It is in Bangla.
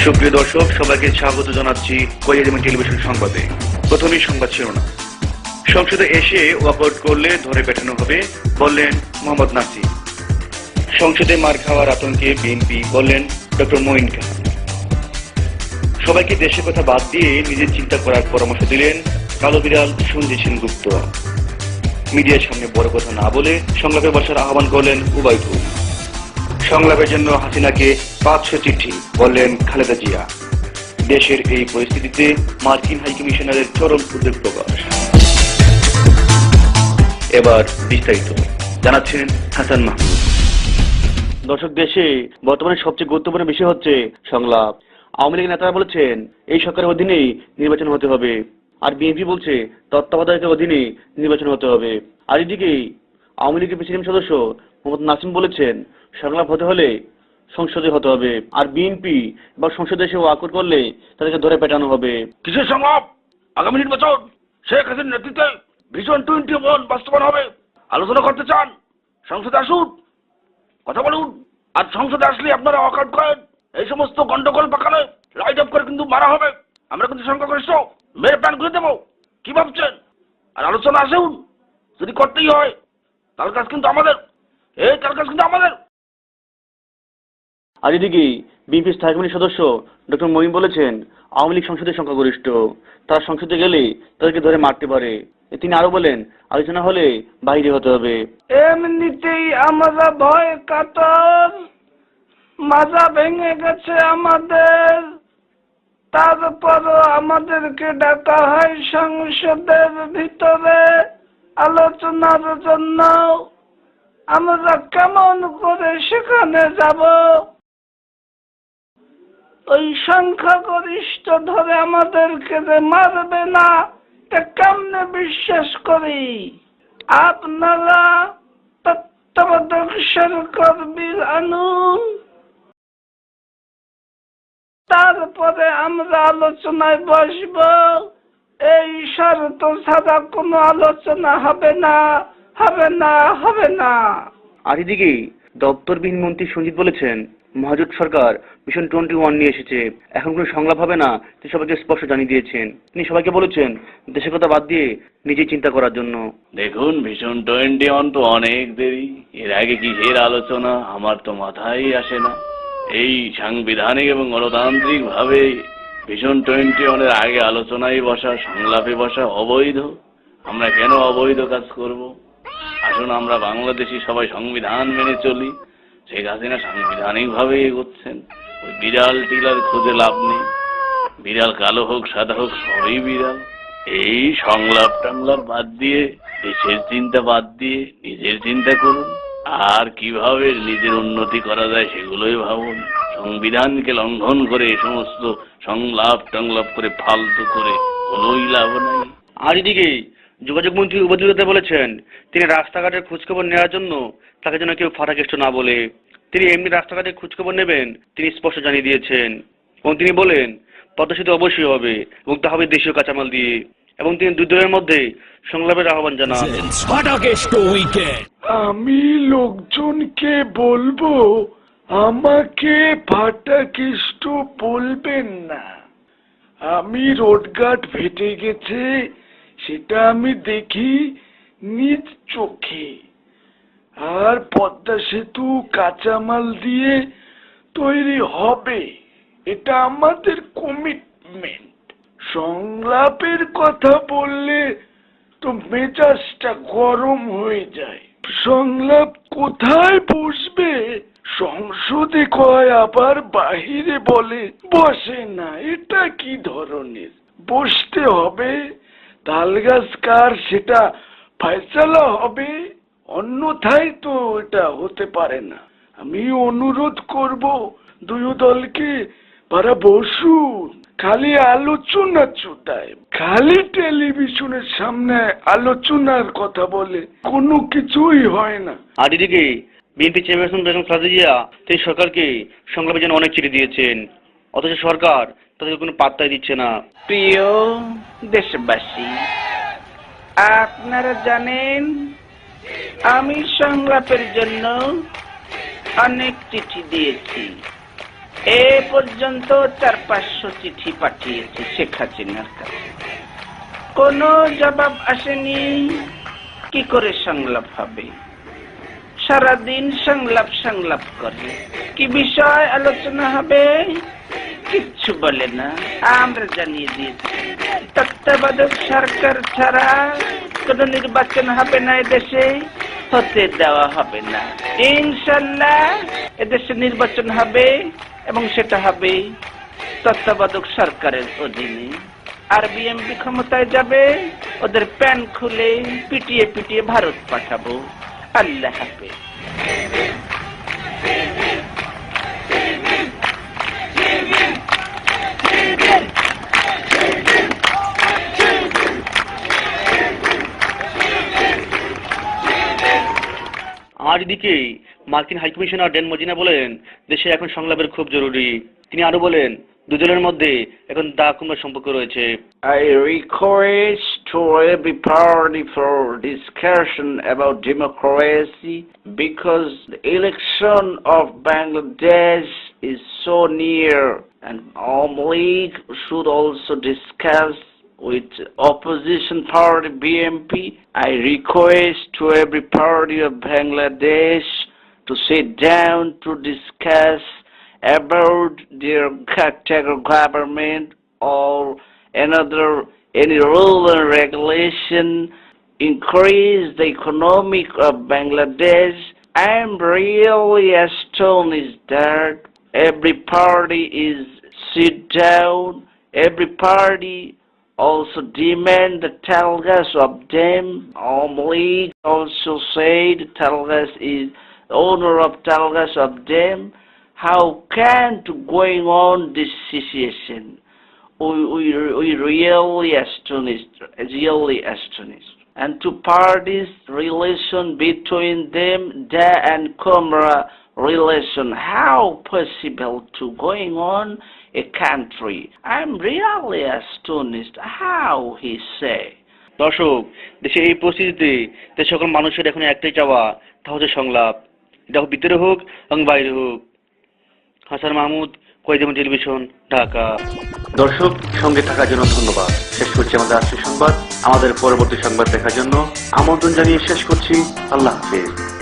সুপ্রিয় দর্শক, সবাইকে স্বাগত জানাচ্ছি কোয়ালিটি টেলিভিশন সংবাদে। প্রথমেই সংবাদ শিরোনাম। সংসদে এসে ওয়াকআউট করলে ধরে পেটানো হবে, বললেন মোহাম্মদ নাসির। সংসদে মার খাওয়ার আতঙ্কে বিএনপি, বললেন ডক্টর মঈন খান। সবাইকে দেশের কথা বাদ দিয়ে নিজের চিন্তা করার পরামর্শ দিলেন কালো বিড়াল সঞ্জিত সেনগুপ্ত। মিডিয়ার সামনে বড় কথা না বলে সংলাপে বসার আহ্বান করলেন উবাইদুল। সংলাপের জন্য হাসিনাকে 500 চিঠি, বললেন খালেদা জিয়া। দেশের এই পরিস্থিতিতে মার্কিন হাইকমিশনারের চরম উদ্বেগ প্রকাশ। এবার বিস্তারিত জানাচ্ছেন হাসান মাহমুদ। দর্শক, দেশে বর্তমানে সবচেয়ে গুরুত্বপূর্ণ বিষয় হচ্ছে সংলাপ। আওয়ামী লীগের নেতারা বলেছেন এই সরকারের অধীনেই নির্বাচন হতে হবে, আর বিএনপি বলছে তত্ত্বাবধায়কের অধীনে নির্বাচন হতে হবে। আর এদিকে আওয়ামী লীগের প্রেসিডেন্ট সদস্য মোহাম্মদ নাসিম বলেছেন সংলাপ হতে হলে সংসদে হতে হবে, আর বিএনপি বা সংসদে এসে ওয়াকআউট করলে তাদেরকে ধরে পেটানো হবে। কিসের সংলাপ? আগামী নির্বাচন শেখ হাসিনার নেতৃত্বে ভিশন 21 বাস্তবায়ন হবে। আলোচনা করতে চান? সংসদে আসুন, কথা বলুন। আর সংসদে আসলে আপনারা ওয়াকআউট করেন, এই সমস্ত গন্ডগোল পাকালে লাইট অফ করে কিন্তু মারা হবে। আমরা কিন্তু সংখ্যাগরিষ্ঠ, মেরে প্ল্যান করে দেবো। কি ভাবছেন? আর আলোচনা আসুন, যদি করতেই হয় তার কাজ কিন্তু আমাদের, তার কাজ কিন্তু আমাদের। আর এদিকে বিএনপির স্থায়ী কমিটির সদস্য ডক্টর মঈন বলেছেন আওয়ামী লীগ সংসদের সংখ্যাগরিষ্ঠ, তারা সংসদে গেলে তাদেরকে ধরে মারতে পারে। তিনি আরো বলেন আলোচনা হলে বাইরে হতে হবে। এমনিতেই আমরা ভয় কাতর, মাজা ভেঙে গেছে আমাদের, তারপরও আমাদেরকে ডাকা হয় সংসদের ভিতরে আলোচনার জন্য। আমরা কেমন করে সেখানে যাব? ওই সংখ্যাগরিষ্ঠ ধরে আমাদেরকে যে মারবে না, তা কেমনে বিশ্বাস করি? আপনারা তত্ত্বাবধায়ক সরকার বিল আনুন, তারপরে আমরা আলোচনায় বসব। এই শর্ত ছাড়া কোনো আলোচনা হবে না, হবে না, হবে না। আর এদিকে দপ্তরবিহীন মন্ত্রী সঞ্জিত বলেছেন মহাজোট সরকার মিশন 21 নিয়ে এসেছে, এখন কোনো সংলাপ হবে না, তিনি সবাইকে স্পষ্ট জানিয়ে দিয়েছেন। তিনি সবাইকে বলেছেন দেশের কথা বাদ দিয়ে নিজে চিন্তা করার জন্য। দেখুন, মিশন 21 তো অনেক দেরি, এর আগে কিসের আলোচনা আমার তো মাথায় আসে না। এই সাংবিধানিক এবং গণতান্ত্রিক ভাবে মিশন 21 আগে আলোচনায় বসা, সংলাপে বসা অবৈধ। আমরা কেন অবৈধ কাজ করব? আসুন আমরা বাংলাদেশি সবাই সংবিধান মেনে চলি। শেখ হাসিনা সাংবিধানিক ভাবে এগোচ্ছেন, ওই বিড়াল টিলার খুঁজে লাভ নেই। বিড়াল কালো হোক সাদা হোক সবই বিড়াল। এই সংলাপ টাংলাপ বাদ দিয়ে, দেশের চিন্তা বাদ দিয়ে নিজের চিন্তা করুন, আর কিভাবে নিজের উন্নতি করা যায় সেগুলোই ভাবুন। সংবিধানকে লঙ্ঘন করে এই সমস্ত সংলাপ টাংলাপ করে ফালতু করে কোনোই লাভ নাই। আর এদিকে যোগাযোগ মন্ত্রী উবাইদুল বলেছেন তিনি রাস্তাঘাটের খোঁজখবর নেওয়ার জন্য তাকে যেন কেউ ফাটাকেষ্ট না বলে। তিনি এমনি রাস্তাঘাটের খোঁজখবর নেবেন তিনি স্পষ্ট জানিয়ে দিয়েছেন। এবং তিনি বলেন পদ্মা সেতু অবশ্যই হবে এবং তা হবে দেশীয় কাঁচামাল দিয়ে। এবং তিনি দুই দলের মধ্যে সংলাপের আহ্বান জানান। আমি লোকজনকে বলবো আমাকে ফাটাকেষ্ট বলবেন না। আমি রোডঘাট ফেটে গেছে সেটা আমি দেখি নিজ চোখে, আর পদ্মা সেতু কাঁচামাল দিয়ে তৈরি হবে, এটা আমাদের কমিটমেন্ট। সংলাপের কথা বললে তো মেজাজটা গরম হয়ে যায়। সংলাপ কোথায় বসবে? সংসদে কয়, আবার বাহিরে বলে বসে না। এটা কি ধরনের? বসতে হবে, তালগাছ কার সেটা ফয়সালা হবে, অন্যথায় তো এটা হতে পারে না। আমি অনুরোধ করব দুই দলকে, তারা বসুন। খালি আলোচনা চুটায়, খালি টেলিভিশনের সামনে আলোচনার কথা বলে কোনো কিছুই হয় না। আর এদিকে বিএনপি চেয়ারপারসন বেগম খালেদা জিয়া তিনি সরকারকে সংলাপের জন্য অনেক চিঠি দিয়েছেন, অথচ সরকার তাদেরকে কোনো পাত্তাই দিচ্ছে না। প্রিয় দেশবাসী, আপনারা জানেন আমি সংলাপের জন্য অনেক চিঠি দিয়েছি, এ পর্যন্ত 400-500 চিঠি পাঠিয়েছি শেখ হাসিনার কাছে, কোনো জবাব আসেনি। কি করে সংলাপ হবে? সারাদিন সংলাপ করে। কি বিষয় আলোচনা হবে? কিচ্ছু বলে না। আমরা জানিয়ে দিয়েছি তত্ত্বাবধায়ক সরকার ছাড়া কোনো নির্বাচন হবে না, এদেশে হতে দেওয়া হবে না। ইনশাল্লাহ এদেশে নির্বাচন হবে এবং সেটা হবে তত্ত্বাবধায়ক সরকারের অধীনে। আর বিএনপি ক্ষমতায় যাবে, ওদের প্যান খুলে পিটিয়ে ভারত পাঠাবো। আল্লাহ হাফেজ। আর এদিকে মার্কিন হাইকমিশনার ড্যান মজিনা বলেন দেশে এখন সংলাপের খুব জরুরি। তিনি আরো বলেন দুজনের মধ্যে এখন দা-কুমড়ার সম্পর্ক রয়েছে। I request to every party for discussion about democracy because the election of Bangladesh is so near, and Awami League should also discuss with opposition party BNP. I request to every party of Bangladesh to sit down to discuss about their caretaker government or any rule and regulation increase the economic of Bangladesh. I am really astonished that every party is sit down, every party also demand the Talgas of them. Awami League also said Talgas is owner of Talgas of them. How can to going on this situation? We really astonished. And two parties relation between them, Da and Kumra relation. How possible to going on a country? I'm really astonished. How he say? দর্শক, দেশে এই পরিস্থিতিতে দেশ সকল মানুষের এখন একটাই চাওয়া, তা হচ্ছে সংলাপ। এটা ভিতরে হোক এবং বাইরে হোক। হাসান মাহমুদ, কোয়াইজেমন টেলিভিশন, ঢাকা। দর্শক, সঙ্গে থাকার জন্য ধন্যবাদ। শেষ করছি আমাদের আজকের সংবাদ। আমাদের পরবর্তী সংবাদ দেখার জন্য আমন্ত্রণ জানিয়ে শেষ করছি। আল্লাহ হাফেজ।